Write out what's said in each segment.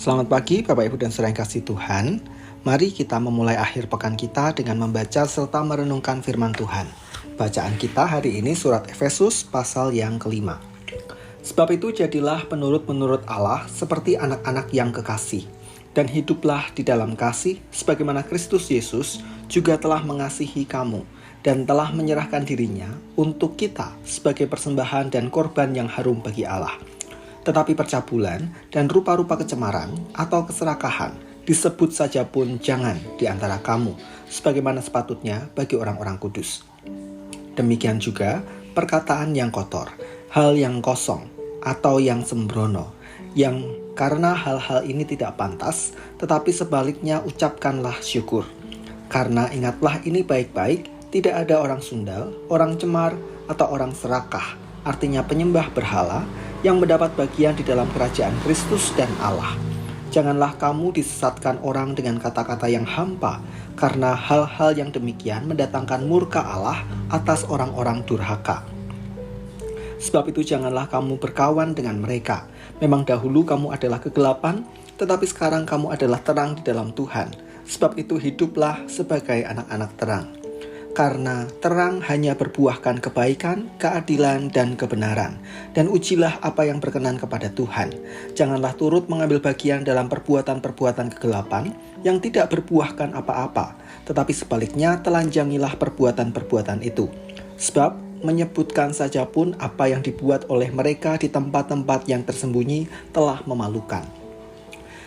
Selamat pagi Bapak Ibu dan Saudara yang kasih Tuhan. Mari kita memulai akhir pekan kita dengan membaca serta merenungkan firman Tuhan. Bacaan kita hari ini surat Efesus pasal yang kelima. Sebab itu jadilah penurut-menurut Allah seperti anak-anak yang kekasih, dan hiduplah di dalam kasih sebagaimana Kristus Yesus juga telah mengasihi kamu dan telah menyerahkan dirinya untuk kita sebagai persembahan dan korban yang harum bagi Allah. Tetapi percabulan dan rupa-rupa kecemaran atau keserakahan disebut saja pun jangan di antara kamu, sebagaimana sepatutnya bagi orang-orang kudus. Demikian juga perkataan yang kotor, hal yang kosong, atau yang sembrono, yang karena hal-hal ini tidak pantas, tetapi sebaliknya ucapkanlah syukur. Karena ingatlah ini baik-baik, tidak ada orang sundal, orang cemar, atau orang serakah, artinya penyembah berhala, yang mendapat bagian di dalam kerajaan Kristus dan Allah. Janganlah kamu disesatkan orang dengan kata-kata yang hampa, karena hal-hal yang demikian mendatangkan murka Allah atas orang-orang durhaka. Sebab itu janganlah kamu berkawan dengan mereka. Memang dahulu kamu adalah kegelapan, tetapi sekarang kamu adalah terang di dalam Tuhan. Sebab itu hiduplah sebagai anak-anak terang. Karena terang hanya berbuahkan kebaikan, keadilan, dan kebenaran. Dan ujilah apa yang berkenan kepada Tuhan. Janganlah turut mengambil bagian dalam perbuatan-perbuatan kegelapan yang tidak berbuahkan apa-apa, tetapi sebaliknya telanjangilah perbuatan-perbuatan itu. Sebab menyebutkan saja pun apa yang dibuat oleh mereka di tempat-tempat yang tersembunyi telah memalukan.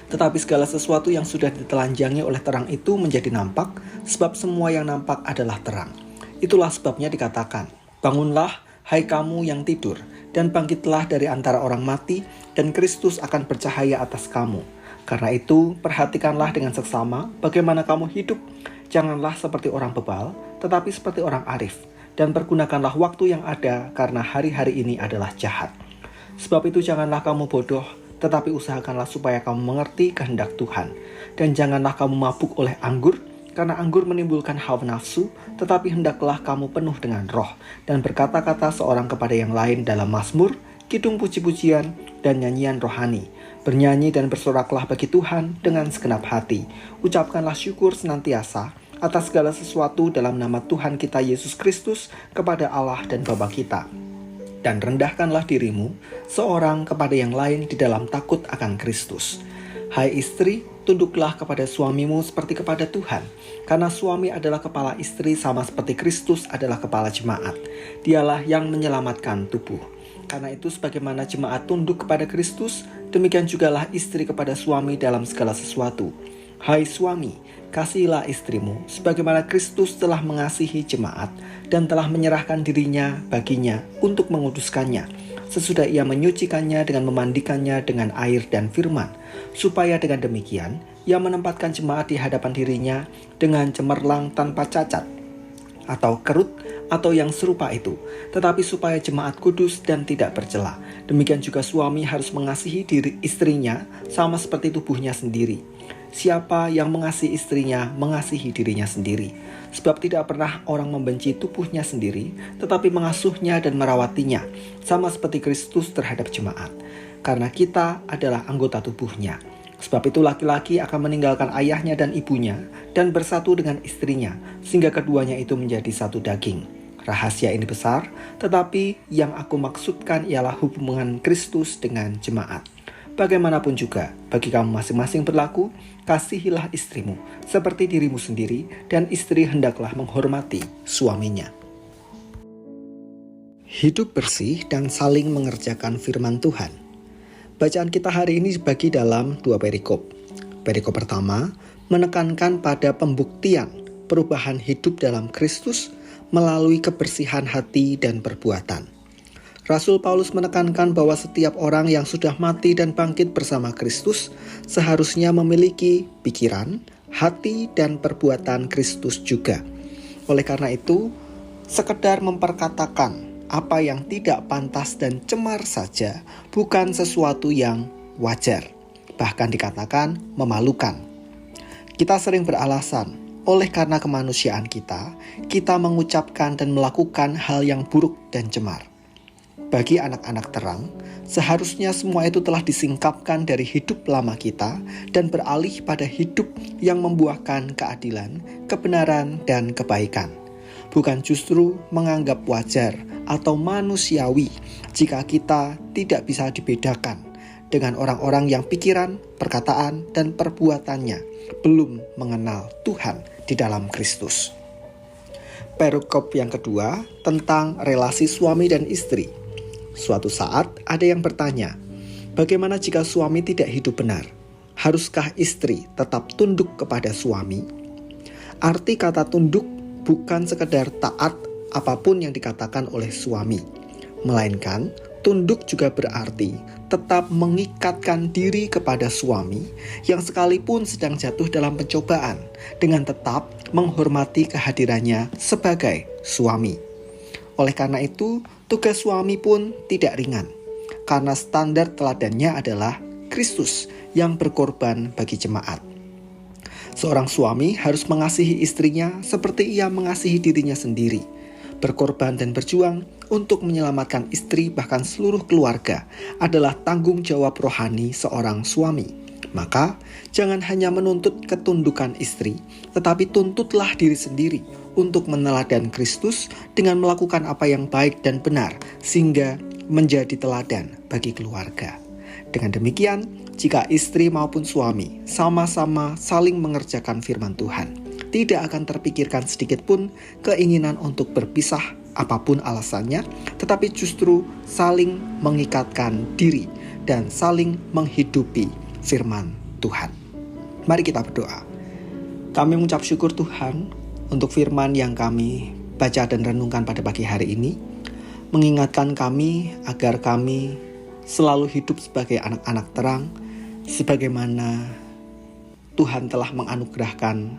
Tetapi segala sesuatu yang sudah ditelanjangi oleh terang itu menjadi nampak, sebab semua yang nampak adalah terang. Itulah sebabnya dikatakan, bangunlah, hai kamu yang tidur, dan bangkitlah dari antara orang mati, dan Kristus akan bercahaya atas kamu. Karena itu, perhatikanlah dengan seksama bagaimana kamu hidup. Janganlah seperti orang bebal, tetapi seperti orang arif, dan pergunakanlah waktu yang ada, karena hari-hari ini adalah jahat. Sebab itu janganlah kamu bodoh, tetapi usahakanlah supaya kamu mengerti kehendak Tuhan. Dan janganlah kamu mabuk oleh anggur, karena anggur menimbulkan hawa nafsu, tetapi hendaklah kamu penuh dengan roh, dan berkata-kata seorang kepada yang lain dalam mazmur, kidung puji-pujian, dan nyanyian rohani. Bernyanyi dan bersoraklah bagi Tuhan dengan segenap hati. Ucapkanlah syukur senantiasa atas segala sesuatu dalam nama Tuhan kita Yesus Kristus kepada Allah dan Bapa kita. Dan rendahkanlah dirimu seorang kepada yang lain di dalam takut akan Kristus. Hai istri, tunduklah kepada suamimu seperti kepada Tuhan, karena suami adalah kepala istri sama seperti Kristus adalah kepala jemaat. Dialah yang menyelamatkan tubuh. Karena itu sebagaimana jemaat tunduk kepada Kristus, demikian jugalah istri kepada suami dalam segala sesuatu. Hai suami, kasihilah istrimu sebagaimana Kristus telah mengasihi jemaat dan telah menyerahkan dirinya baginya untuk menguduskannya, sesudah ia menyucikannya dengan memandikannya dengan air dan firman, supaya dengan demikian ia menempatkan jemaat di hadapan dirinya dengan cemerlang tanpa cacat atau kerut atau yang serupa itu, tetapi supaya jemaat kudus dan tidak bercela. Demikian juga suami harus mengasihi diri istrinya sama seperti tubuhnya sendiri. Siapa yang mengasihi istrinya mengasihi dirinya sendiri. Sebab tidak pernah orang membenci tubuhnya sendiri, tetapi mengasuhnya dan merawatinya, sama seperti Kristus terhadap jemaat. Karena kita adalah anggota tubuhnya. Sebab itu laki-laki akan meninggalkan ayahnya dan ibunya, dan bersatu dengan istrinya, sehingga keduanya itu menjadi satu daging. Rahasia ini besar, tetapi yang aku maksudkan ialah hubungan Kristus dengan jemaat. Bagaimanapun juga, bagi kamu masing-masing berlaku, kasihilah istrimu seperti dirimu sendiri, dan istri hendaklah menghormati suaminya. Hidup bersih dan saling mengerjakan firman Tuhan. Bacaan kita hari ini dibagi dalam 2 perikop. Perikop pertama menekankan pada pembuktian perubahan hidup dalam Kristus melalui kebersihan hati dan perbuatan. Rasul Paulus menekankan bahwa setiap orang yang sudah mati dan bangkit bersama Kristus seharusnya memiliki pikiran, hati, dan perbuatan Kristus juga. Oleh karena itu, sekedar memperkatakan apa yang tidak pantas dan cemar saja bukan sesuatu yang wajar, bahkan dikatakan memalukan. Kita sering beralasan, oleh karena kemanusiaan kita mengucapkan dan melakukan hal yang buruk dan cemar. Bagi anak-anak terang, seharusnya semua itu telah disingkapkan dari hidup lama kita dan beralih pada hidup yang membuahkan keadilan, kebenaran, dan kebaikan. Bukan justru menganggap wajar atau manusiawi jika kita tidak bisa dibedakan dengan orang-orang yang pikiran, perkataan, dan perbuatannya belum mengenal Tuhan di dalam Kristus. Perikop yang kedua tentang relasi suami dan istri. Suatu saat ada yang bertanya, bagaimana jika suami tidak hidup benar? Haruskah istri tetap tunduk kepada suami? Arti kata tunduk bukan sekedar taat apapun yang dikatakan oleh suami, melainkan tunduk juga berarti tetap mengikatkan diri kepada suami yang sekalipun sedang jatuh dalam pencobaan dengan tetap menghormati kehadirannya sebagai suami. Oleh karena itu, tugas suami pun tidak ringan, karena standar teladannya adalah Kristus yang berkorban bagi jemaat. Seorang suami harus mengasihi istrinya seperti ia mengasihi dirinya sendiri, berkorban dan berjuang untuk menyelamatkan istri bahkan seluruh keluarga adalah tanggung jawab rohani seorang suami. Maka, jangan hanya menuntut ketundukan istri, tetapi tuntutlah diri sendiri untuk meneladan Kristus dengan melakukan apa yang baik dan benar, sehingga menjadi teladan bagi keluarga. Dengan demikian, jika istri maupun suami sama-sama saling mengerjakan firman Tuhan, tidak akan terpikirkan sedikit pun keinginan untuk berpisah apapun alasannya, tetapi justru saling mengikatkan diri dan saling menghidupi firman Tuhan. Mari kita berdoa. Kami mengucap syukur Tuhan untuk firman yang kami baca dan renungkan pada pagi hari ini, mengingatkan kami agar kami selalu hidup sebagai anak-anak terang, sebagaimana Tuhan telah menganugerahkan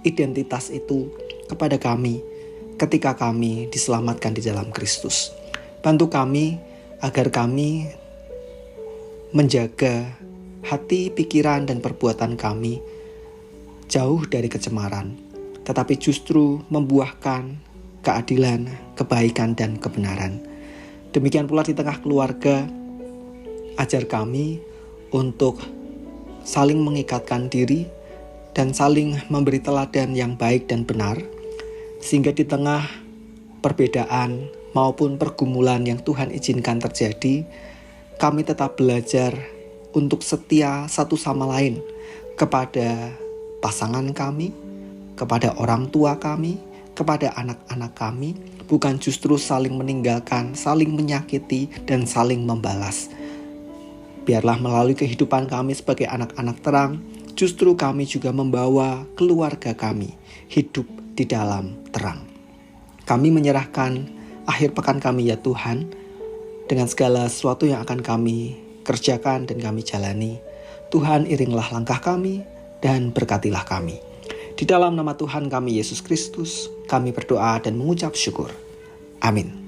identitas itu kepada kami ketika kami diselamatkan di dalam Kristus. Bantu kami agar kami menjaga hati, pikiran, dan perbuatan kami jauh dari kecemaran, tetapi justru membuahkan keadilan, kebaikan, dan kebenaran. Demikian pula di tengah keluarga, ajar kami untuk saling mengikatkan diri dan saling memberi teladan yang baik dan benar, sehingga di tengah perbedaan maupun pergumulan yang Tuhan izinkan terjadi, kami tetap belajar untuk setia satu sama lain kepada pasangan kami, kepada orang tua kami, kepada anak-anak kami, bukan justru saling meninggalkan, saling menyakiti, dan saling membalas. Biarlah melalui kehidupan kami sebagai anak-anak terang, justru kami juga membawa keluarga kami hidup di dalam terang. Kami menyerahkan akhir pekan kami ya Tuhan, dengan segala sesuatu yang akan kami kerjakan dan kami jalani. Tuhan, iringlah langkah kami dan berkatilah kami. Di dalam nama Tuhan kami Yesus Kristus, kami berdoa dan mengucap syukur. Amin.